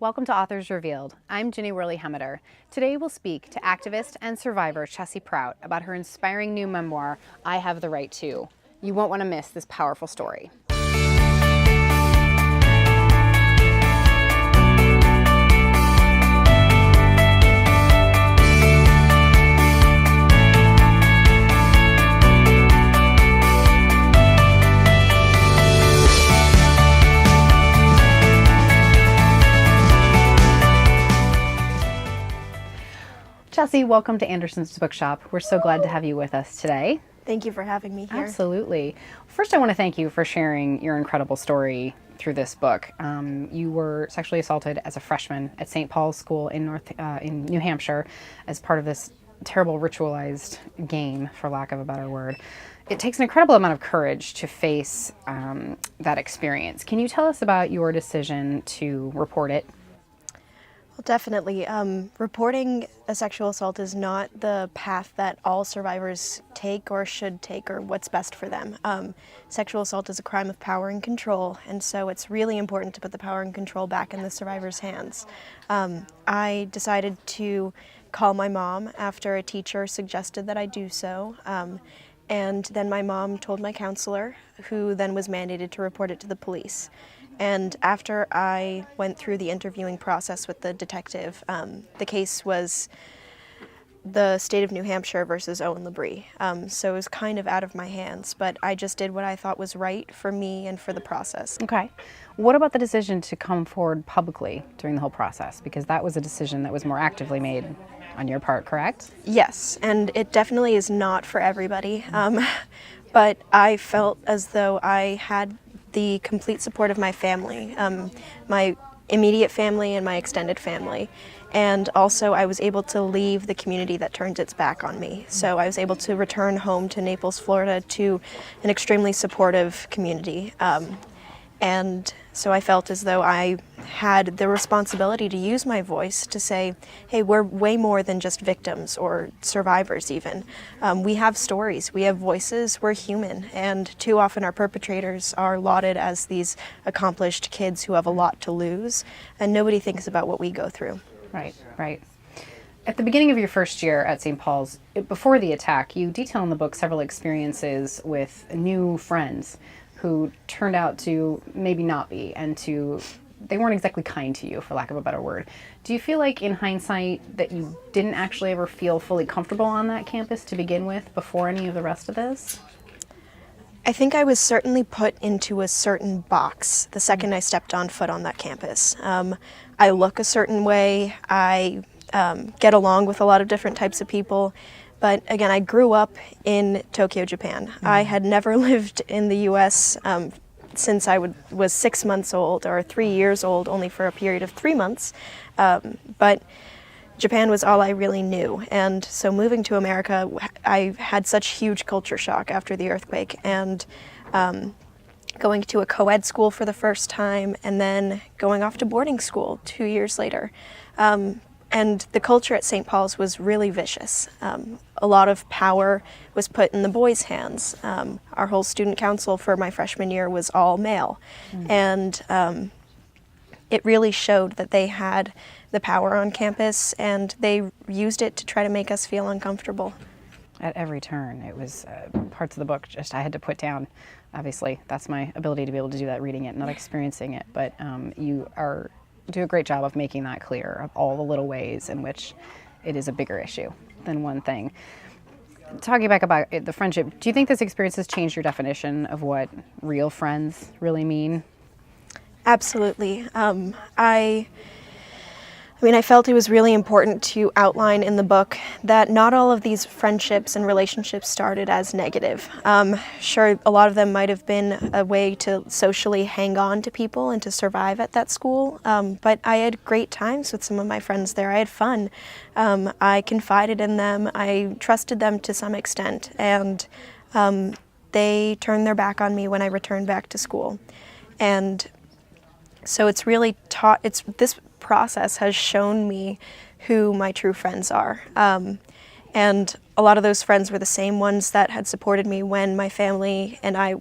Welcome to Authors Revealed. I'm Ginny Worley-Hemmeter. Today we'll speak to activist and survivor Chessy Prout about her inspiring new memoir, I Have the Right To. You won't want to miss this powerful story. Chessy, welcome to Anderson's Bookshop. We're so glad to have you with us today. Thank you for having me here. Absolutely. First, I want to thank you for sharing your incredible story through this book. You were sexually assaulted as a freshman at St. Paul's School in New Hampshire as part of this terrible ritualized game, for lack of a better word. It takes an incredible amount of courage to face that experience. Can you tell us about your decision to report it? Well, definitely. Reporting a sexual assault is not the path that all survivors take or should take or what's best for them. Sexual assault is a crime of power and control, and so it's really important to put the power and control back in the survivor's hands. I decided to call my mom after a teacher suggested that I do so, and then my mom told my counselor, who then was mandated to report it to the police. And after I went through the interviewing process with the detective, the case was the state of New Hampshire versus Owen Labrie. So it was kind of out of my hands, but I just did what I thought was right for me and for the process. Okay. What about the decision to come forward publicly during the whole process? Because that was a decision that was more actively made on your part, correct? Yes, and it definitely is not for everybody. But I felt as though I had the complete support of my family, my immediate family and my extended family. And also I was able to leave the community that turned its back on me. So I was able to return home to Naples, Florida, to an extremely supportive community. And so I felt as though I had the responsibility to use my voice to say, hey, we're way more than just victims or survivors even. We have stories, we have voices, we're human, and too often our perpetrators are lauded as these accomplished kids who have a lot to lose, and nobody thinks about what we go through. Right, right. At the beginning of your first year at St. Paul's, before the attack, you detail in the book several experiences with new friends who turned out to maybe not be, and they weren't exactly kind to you, for lack of a better word. Do you feel like in hindsight that you didn't actually ever feel fully comfortable on that campus to begin with before any of the rest of this? I think I was certainly put into a certain box the second I stepped on foot on that campus. I look a certain way, I get along with a lot of different types of people. But again, I grew up in Tokyo, Japan. I had never lived in the U.S. Since I was 6 months old, or 3 years old, only for a period of 3 months. But Japan was all I really knew. And so moving to America, I had such huge culture shock after the earthquake. And going to a co-ed school for the first time, and then going off to boarding school 2 years later. And the culture at St. Paul's was really vicious. A lot of power was put in the boys' hands. Our whole student council for my freshman year was all male. And it really showed that they had the power on campus, and they used it to try to make us feel uncomfortable. At every turn, it was parts of the book just I had to put down. Obviously, that's my ability to be able to do that, reading it, not experiencing it. But you do a great job of making that clear, of all the little ways in which it is a bigger issue than one thing. Talking back about the friendship, do you think this experience has changed your definition of what real friends really mean? Absolutely. I felt it was really important to outline in the book that not all of these friendships and relationships started as negative. Sure, a lot of them might have been a way to socially hang on to people and to survive at that school, but I had great times with some of my friends there. I had fun. I confided in them. I trusted them to some extent, and they turned their back on me when I returned back to school. And so it's really this process has shown me who my true friends are. And a lot of those friends were the same ones that had supported me when my family and I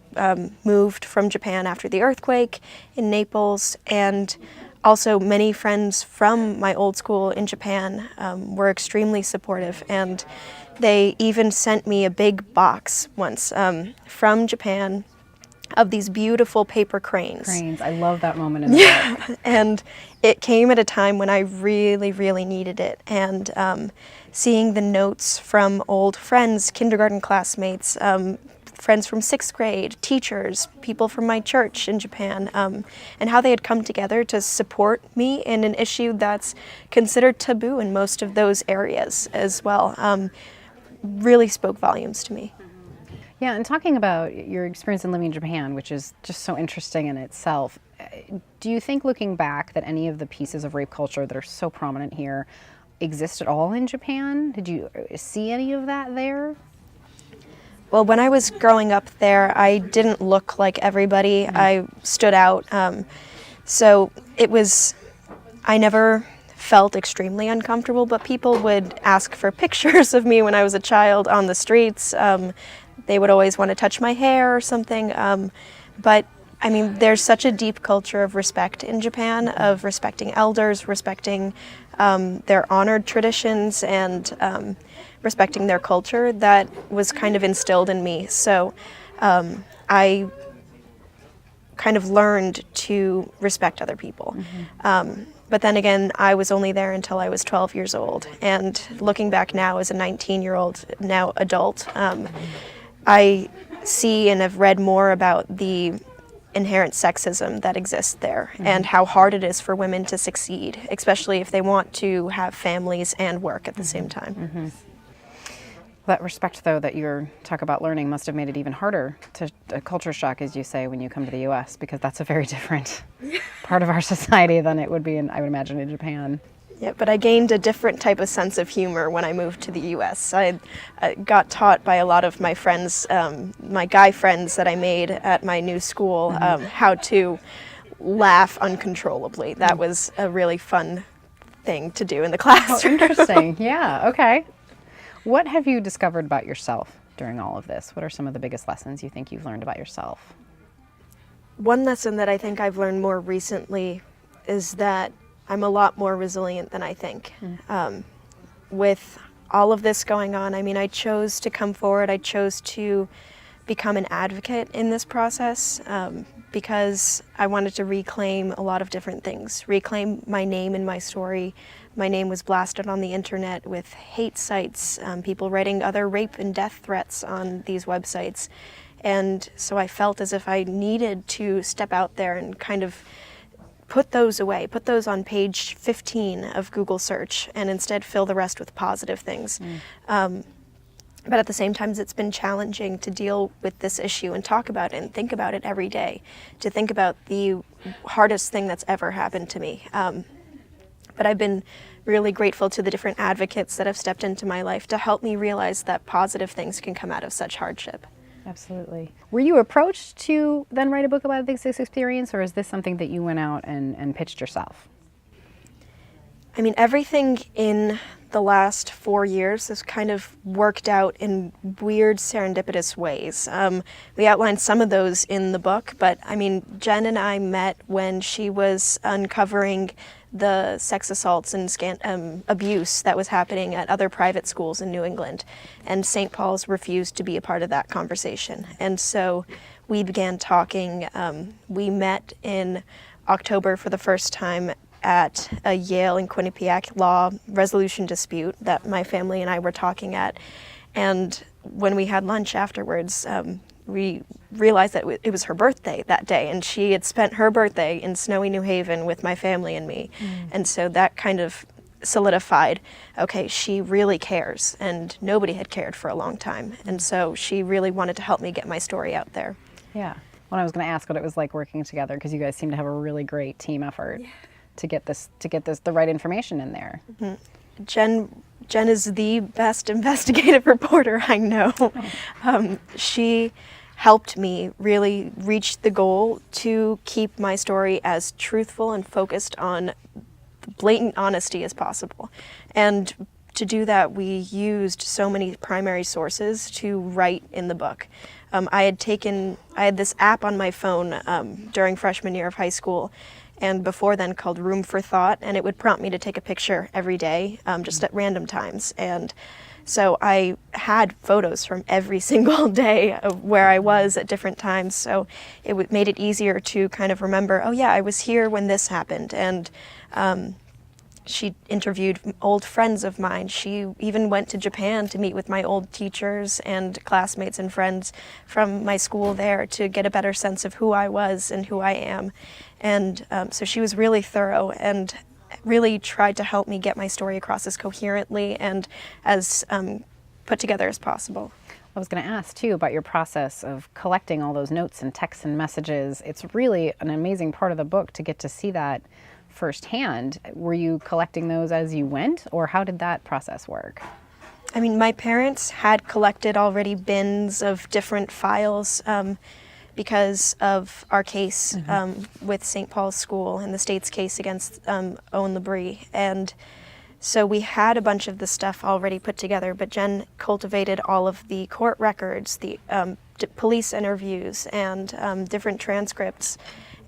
moved from Japan after the earthquake in Naples. And Also, many friends from my old school in Japan were extremely supportive, and they even sent me a big box once from Japan of these beautiful paper cranes. Cranes. I love that moment in the book. And it came at a time when I really, really needed it. And seeing the notes from old friends, kindergarten classmates, friends from 6th grade, teachers, people from my church in Japan, and how they had come together to support me in an issue that's considered taboo in most of those areas as well, really spoke volumes to me. Yeah, and talking about your experience in living in Japan, which is just so interesting in itself, do you think, looking back, that any of the pieces of rape culture that are so prominent here exist at all in Japan? Did you see any of that there? Well, when I was growing up there, I didn't look like everybody. I stood out. So it was, I never felt extremely uncomfortable, but people would ask for pictures of me when I was a child on the streets. They would always want to touch my hair or something. But I mean, there's such a deep culture of respect in Japan, of respecting elders, respecting their honored traditions, and respecting their culture that was kind of instilled in me. So I kind of learned to respect other people. But then again, I was only there until I was 12 years old. And looking back now as a 19-year-old, now adult, I see and have read more about the inherent sexism that exists there, and how hard it is for women to succeed, especially if they want to have families and work at the same time. That respect, though, that you talk about learning must have made it even harder to a culture shock, as you say, when you come to the U.S., because that's a very different part of our society than it would be in, I would imagine, in Japan. Yeah, but I gained a different type of sense of humor when I moved to the U.S. I got taught by a lot of my friends, my guy friends that I made at my new school, how to laugh uncontrollably. That was a really fun thing to do in the classroom. Oh, interesting. Yeah, okay. What have you discovered about yourself during all of this? What are some of the biggest lessons you think you've learned about yourself? One lesson that I think I've learned more recently is that I'm a lot more resilient than I think. With all of this going on, I mean, I chose to come forward. I chose to become an advocate in this process because I wanted to reclaim a lot of different things, reclaim my name and my story. My name was blasted on the internet with hate sites, people writing other rape and death threats on these websites. And so I felt as if I needed to step out there and kind of put those away, put those on page 15 of Google search, and instead fill the rest with positive things. But at the same time, it's been challenging to deal with this issue and talk about it and think about it every day, to think about the hardest thing that's ever happened to me. But I've been really grateful to the different advocates that have stepped into my life to help me realize that positive things can come out of such hardship. Absolutely. Were you approached to then write a book about this experience, or is this something that you went out and pitched yourself? I mean, everything in the last 4 years has kind of worked out in weird serendipitous ways. We outlined some of those in the book, but I mean, Jen and I met when she was uncovering the sex assaults and abuse that was happening at other private schools in New England. And St. Paul's refused to be a part of that conversation. And so we began talking. We met in October for the first time at a Yale and Quinnipiac law resolution dispute that my family and I were talking at. And when we had lunch afterwards, we realized that it was her birthday that day, and she had spent her birthday in snowy New Haven with my family and me. And so that kind of solidified, okay, she really cares, and nobody had cared for a long time. And so she really wanted to help me get my story out there. Yeah. Well, I was going to ask what it was like working together, because you guys seem to have a really great team effort to get the right information in there. Jen is the best investigative reporter I know. She helped me really reach the goal to keep my story as truthful and focused on blatant honesty as possible. And to do that, we used so many primary sources to write in the book. I had this app on my phone during freshman year of high school. and before then called Room for Thought, and it would prompt me to take a picture every day, just at random times. And so I had photos from every single day of where I was at different times, so it made it easier to kind of remember, oh yeah, I was here when this happened. And she interviewed old friends of mine. She even went to Japan to meet with my old teachers and classmates and friends from my school there to get a better sense of who I was and who I am. And so she was really thorough and really tried to help me get my story across as coherently and as put together as possible. I was going to ask too about your process of collecting all those notes and texts and messages. It's really an amazing part of the book to get to see that firsthand. Were you collecting those as you went, or how did that process work? I mean, my parents had collected already bins of different files because of our case with St. Paul's School and the state's case against Owen Labrie. And so we had a bunch of the stuff already put together, but Jen cultivated all of the court records, the police interviews, and different transcripts.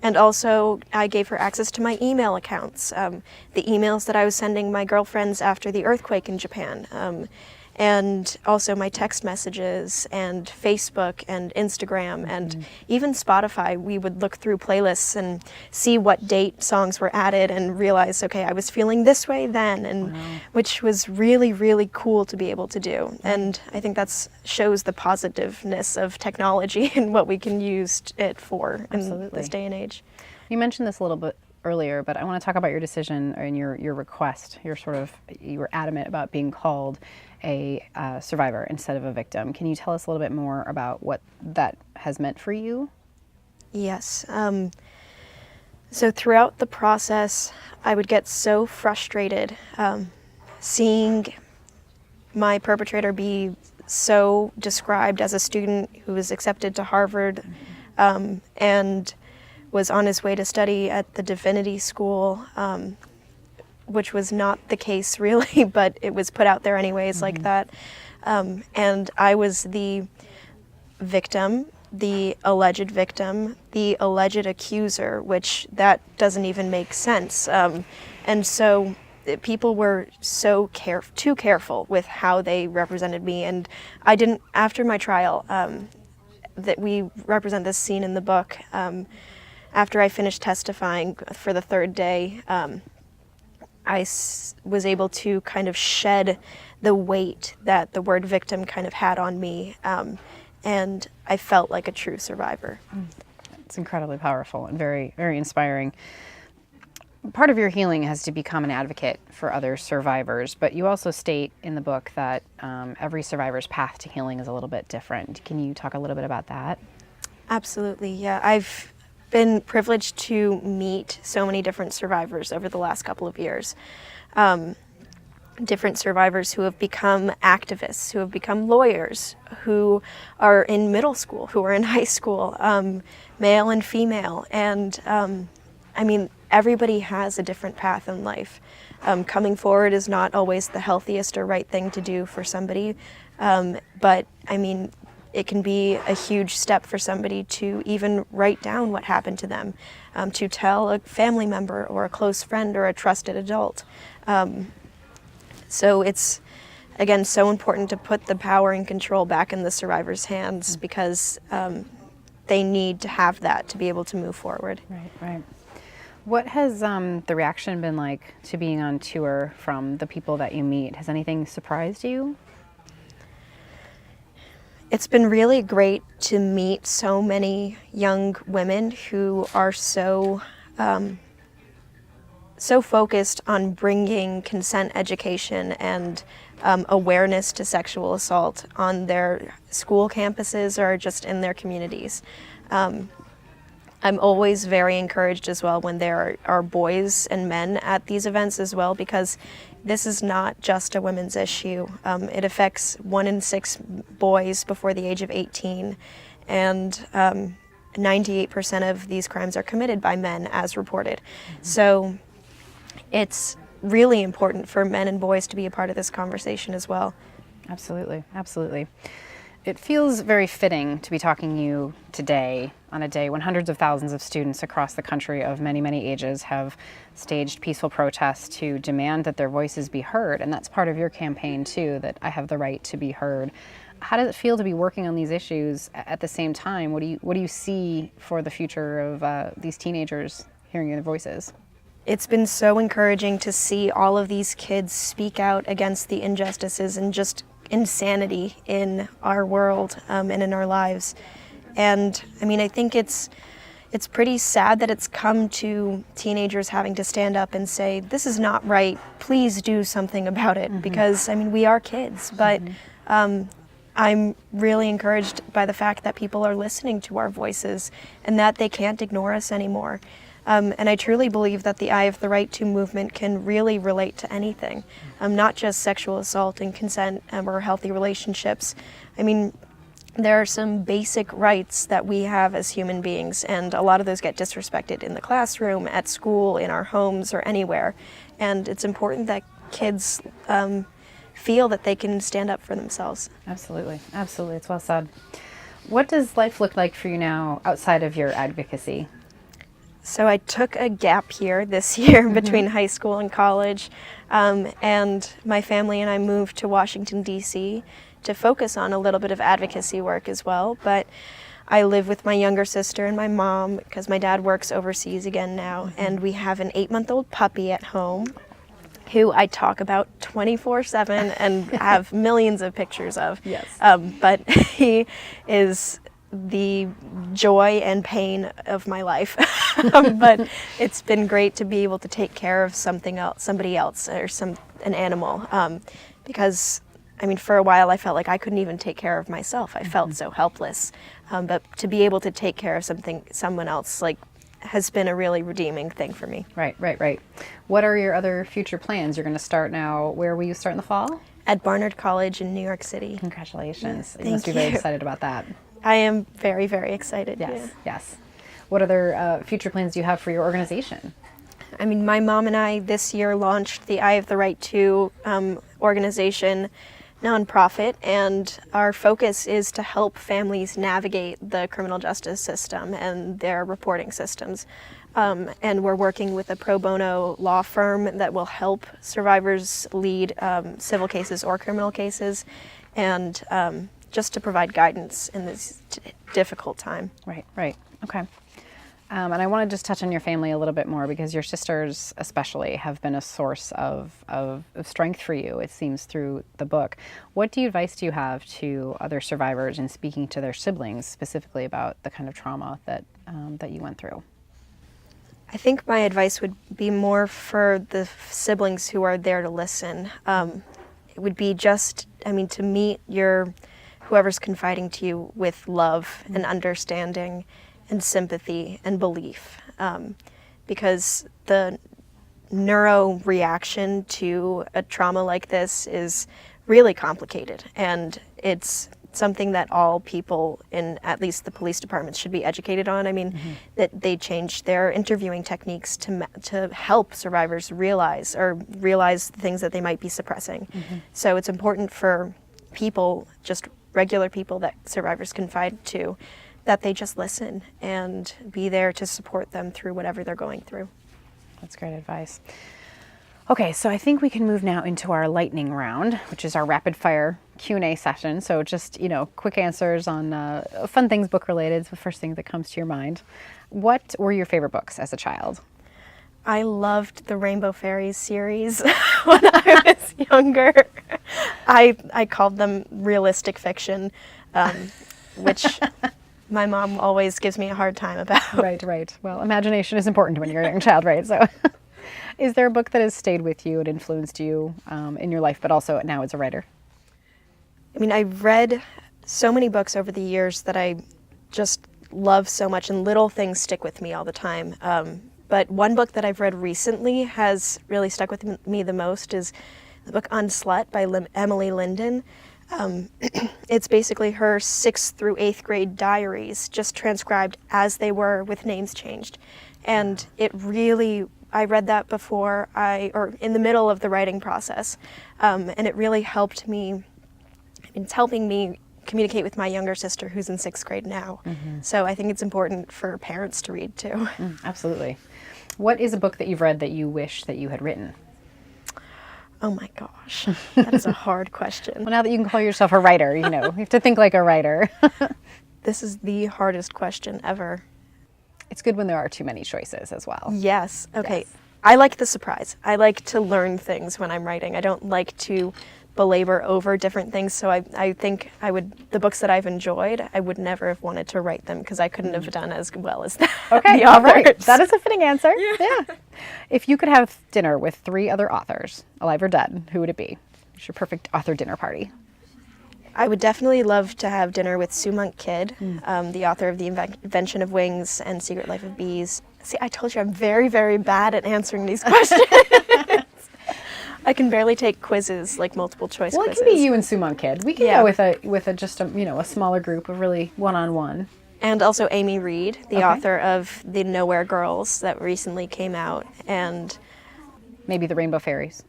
And also, I gave her access to my email accounts, the emails that I was sending my girlfriends after the earthquake in Japan, and also my text messages, and Facebook, and Instagram, and even Spotify. We would look through playlists and see what date songs were added and realize, okay, I was feeling this way then, and which was really, really cool to be able to do. And I think that shows the positiveness of technology and what we can use it for in this day and age. You mentioned this a little bit earlier, but I want to talk about your decision and your request. You were adamant about being called a survivor instead of a victim. Can you tell us a little bit more about what that has meant for you? Yes. So throughout the process, I would get so frustrated seeing my perpetrator be so described as a student who was accepted to Harvard and was on his way to study at the Divinity School, which was not the case really, but it was put out there anyways like that. And I was the victim, the alleged victim, the alleged accuser, which that doesn't even make sense. And so people were so too careful with how they represented me. And I didn't, after my trial, that we represent this scene in the book, after I finished testifying for the third day, I was able to kind of shed the weight that the word victim kind of had on me, and I felt like a true survivor. It's incredibly powerful and very, very inspiring. Part of your healing has to become an advocate for other survivors, but you also state in the book that every survivor's path to healing is a little bit different. Can you talk a little bit about that? Absolutely, yeah. I've been privileged to meet so many different survivors over the last couple of years. Different survivors who have become activists, who have become lawyers, who are in middle school, who are in high school, male and female. And I mean, everybody has a different path in life. Coming forward is not always the healthiest or right thing to do for somebody, but I mean, it can be a huge step for somebody to even write down what happened to them, to tell a family member or a close friend or a trusted adult. So it's, again, so important to put the power and control back in the survivor's hands because they need to have that to be able to move forward. Right, right. What has the reaction been like to being on tour from the people that you meet? Has anything surprised you? It's been really great to meet so many young women who are so focused on bringing consent education and awareness to sexual assault on their school campuses or just in their communities. I'm always very encouraged as well when there are boys and men at these events as well, because this is not just a women's issue. It affects 1 in 6 boys before the age of 18, and 98% of these crimes are committed by men as reported. So it's really important for men and boys to be a part of this conversation as well. Absolutely, absolutely. It feels very fitting to be talking to you today on a day when hundreds of thousands of students across the country of many, many ages have staged peaceful protests to demand that their voices be heard. And that's part of your campaign too, that I have the right to be heard. How does it feel to be working on these issues at the same time? What do you see for the future of these teenagers hearing their voices? It's been so encouraging to see all of these kids speak out against the injustices and just insanity in our world and in our lives. And I mean, I think it's pretty sad that it's come to teenagers having to stand up and say, this is not right, please do something about it. Because I mean, we are kids, but I'm really encouraged by the fact that people are listening to our voices and that they can't ignore us anymore. And I truly believe that the I Have the Right To movement can really relate to anything, not just sexual assault and consent or healthy relationships. I mean, there are some basic rights that we have as human beings, and a lot of those get disrespected in the classroom, at school, in our homes, or anywhere. And it's important that kids feel that they can stand up for themselves. Absolutely. Absolutely. It's well said. What does life look like for you now outside of your advocacy? So I took a gap year this year between high school and college, and my family and I moved to Washington, D.C. to focus on a little bit of advocacy work as well. But I live with my younger sister and my mom because my dad works overseas again now, and we have an 8-month-old puppy at home who I talk about 24/7 and have millions of pictures of. Yes. But he is the joy and pain of my life. But it's been great to be able to take care of somebody else, or an animal, because I mean, for a while I felt like I couldn't even take care of myself. I felt so helpless. But to be able to take care of someone else, like, has been a really redeeming thing for me. Right. What are your other future plans? You're going to start now. Where will you start in the fall? At Barnard College in New York City. Congratulations. Yeah, You must be very thank you. excited about that. I am very, very excited. Yes, Yeah. yes. What other future plans do you have for your organization? I mean, my mom and I this year launched the I Have the Right To organization, nonprofit, and our focus is to help families navigate the criminal justice system and their reporting systems. And we're working with a pro bono law firm that will help survivors lead civil cases or criminal cases, and just to provide guidance in this difficult time. Right. Okay. And I want to just touch on your family a little bit more, because your sisters especially have been a source of strength for you, it seems, through the book. What advice do you have to other survivors in speaking to their siblings, specifically about the kind of trauma that you went through? I think my advice would be more for the siblings who are there to listen. It would be to meet whoever's confiding to you with love and understanding and sympathy and belief, because the neuro reaction to a trauma like this is really complicated, and it's something that all people in at least the police departments should be educated on. I mean, that they change their interviewing techniques to help survivors realize the things that they might be suppressing. So it's important for people, just regular people that survivors confide to, that they just listen and be there to support them through whatever they're going through. That's great advice. Okay, so I think we can move now into our lightning round, which is our rapid fire Q&A session. So just, quick answers on fun things book related. It's the first thing that comes to your mind. What were your favorite books as a child? I loved the Rainbow Fairies series when I was younger. I called them realistic fiction, which my mom always gives me a hard time about. Right. Well, imagination is important when you're a young child, right? So is there a book that has stayed with you and influenced you in your life, but also now as a writer? I mean, I've read so many books over the years that I just love so much, and little things stick with me all the time. But one book that I've read recently has really stuck with me the most is the book On Slut by Emily Linden. It's basically her 6th through 8th grade diaries, just transcribed as they were with names changed. And it really, I read that or in the middle of the writing process, and it really helped me. It's helping me communicate with my younger sister who's in 6th grade now. So I think it's important for parents to read too. Absolutely. What is a book that you've read that you wish that you had written? Oh my gosh, that is a hard question. Well, now that you can call yourself a writer, you have to think like a writer. This is the hardest question ever. It's good when there are too many choices as well. Yes. Okay. Yes. I like the surprise. I like to learn things when I'm writing. I don't like to belabor over different things. So I think the books that I've enjoyed, I would never have wanted to write them because I couldn't have done as well as that. Okay, the all right. authors. That is a fitting answer. Yeah. If you could have dinner with 3 other authors, alive or dead, who would it be? It's your perfect author dinner party. I would definitely love to have dinner with Sue Monk Kidd, the author of The Invention of Wings and Secret Life of Bees. See, I told you I'm very, very bad at answering these questions. I can barely take quizzes, like multiple choice Well, quizzes. it can be you and Sue Monk Kidd. We can Yeah. go with a smaller group of really one-on-one. And also Amy Reed, the Okay. author of The Nowhere Girls that recently came out, and Maybe the Rainbow Fairies.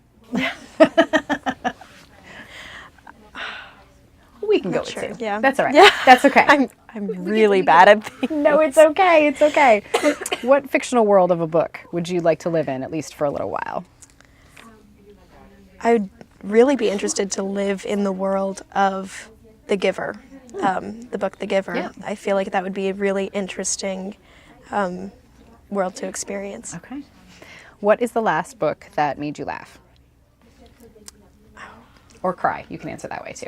We can go with sure. Sue. Yeah. That's all right. Yeah. That's okay. I'm really bad at things. No, it's okay. It's okay. What fictional world of a book would you like to live in, at least for a little while? I would really be interested to live in the world of The Giver, the book The Giver. Yeah. I feel like that would be a really interesting world to experience. Okay. What is the last book that made you laugh? Or cry? You can answer that way too.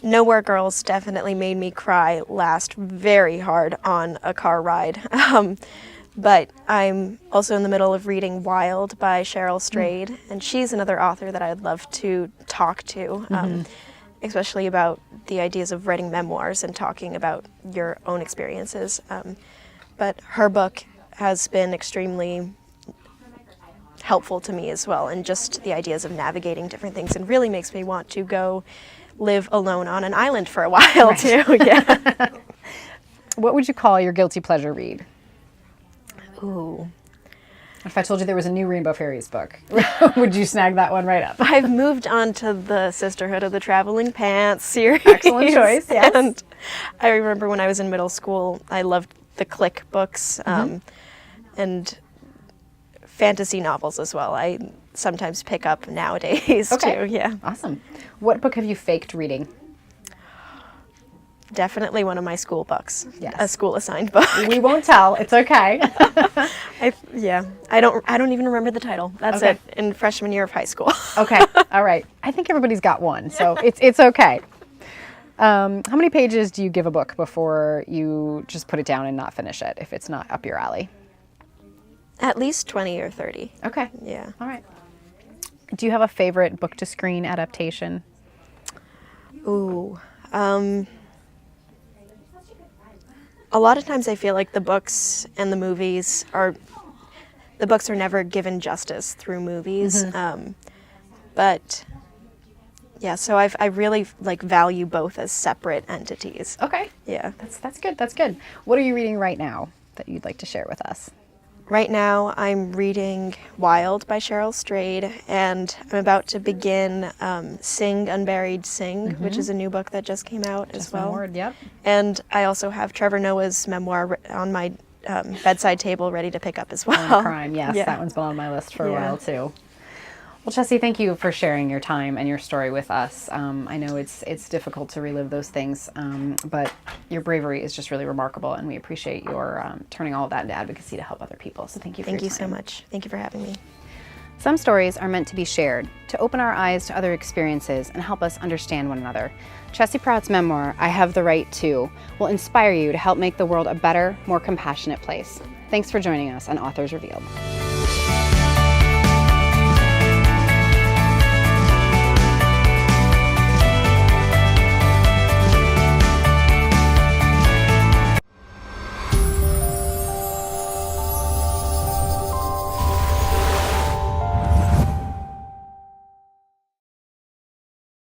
Nowhere Girls definitely made me cry last very hard on a car ride. But I'm also in the middle of reading Wild by Cheryl Strayed, and she's another author that I'd love to talk to, especially about the ideas of writing memoirs and talking about your own experiences. But her book has been extremely helpful to me as well, and just the ideas of navigating different things, and really makes me want to go live alone on an island for a while too. Yeah. What would you call your guilty pleasure read? Ooh. If I told you there was a new Rainbow Fairies book, would you snag that one right up? I've moved on to the Sisterhood of the Traveling Pants series. Excellent choice, yes. And I remember when I was in middle school, I loved the Click books and fantasy novels as well. I sometimes pick up nowadays too. Yeah. Awesome. What book have you faked reading? Definitely one of my school books. Yes. A school assigned book. We won't tell. It's okay. I don't even remember the title. That's Okay. it. In freshman year of high school. Okay. All right. I think everybody's got one, so it's okay. How many pages do you give a book before you just put it down and not finish it if it's not up your alley? At least 20 or 30. Okay. Yeah. All right. Do you have a favorite book to screen adaptation? Ooh. A lot of times I feel like the books and the movies are never given justice through movies. But yeah, so I really value both as separate entities. Okay. Yeah. That's good. That's good. What are you reading right now that you'd like to share with us? Right now I'm reading Wild by Cheryl Strayed, and I'm about to begin Sing Unburied Sing, which is a new book that just came out as well. One word, yep. And I also have Trevor Noah's memoir on my bedside table ready to pick up as well. Crime, yes. Yeah. That one's been on my list for a Yeah. while too. Well, Chessy, thank you for sharing your time and your story with us. I know it's difficult to relive those things, but your bravery is just really remarkable, and we appreciate your turning all of that into advocacy to help other people. So thank you for Thank your you time. so much. Thank you for having me. Some stories are meant to be shared, to open our eyes to other experiences and help us understand one another. Chessy Prout's memoir, I Have the Right To, will inspire you to help make the world a better, more compassionate place. Thanks for joining us on Authors Revealed.